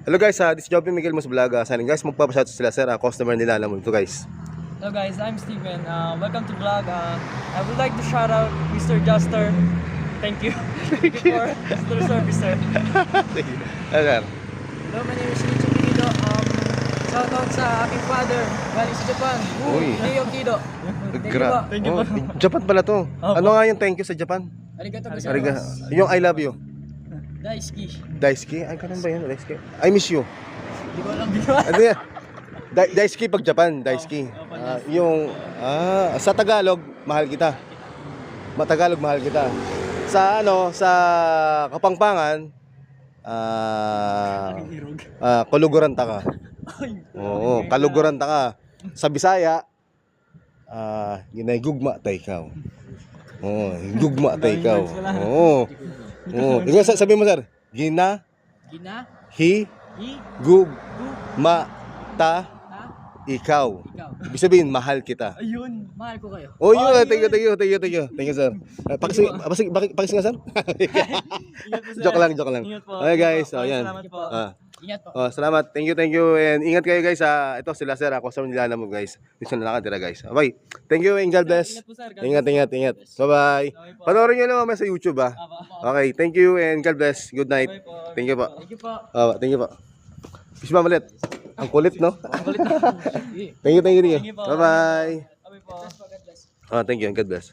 Hello guys, this is Joby Miguel Mus Vlog. Sana guys, magpapashout sila sir, customer nila, alam mo ito guys. Hello guys, I'm Steven. Welcome to vlog. I would like to shout out Mr. Juster. Thank you. Thank you for the service, sir. Hello. Hello, my name is Richo Kido. Shout out sa aking father, galing sa Japan. Uy. Leo Kido. Thank you po. Japan pala to. Ano nga yung thank you sa Japan? Arigato Ariga. gozaimasu. Yung I love you. Daisuki. Daisuki? Ay, ganun ba yun? Daisuki? I miss you. Hindi ko alam dito. Ano yan? Daisuki pag Japan, Daisuki. Sa Tagalog, mahal kita. Matagalog, mahal kita. Sa sa Kapampangan, kaluguran ta ka. Oo, kaluguran ta ka. Sa Bisaya, ginagugma ta ikaw. Oo, gugma ta ikaw. Oo. Oo, ikaw sabi mo sir, gina, gugma ta ikaw. Ibig sabihin, mahal kita. Ayun, mahal ko kayo. Oh, yun. Thank you, sir. Pakis nga, sir. Joke lang. Okay, guys. Oh, yan. Ingat po. Oh, salamat. Thank you. And ingat kayo, guys. Ito sila, sir. Customer nila mo, guys. Dito na nakatira, guys. Bye. Thank you and God bless. Ingat. Bye-bye. Panoorin nyo naman sa YouTube, ha. Okay, thank you and God bless. Good night. Thank you po. Thank you po. Peace ba malit? Ang kulit, no? Thank you. Bye-bye. Bye po. Thank you and God bless.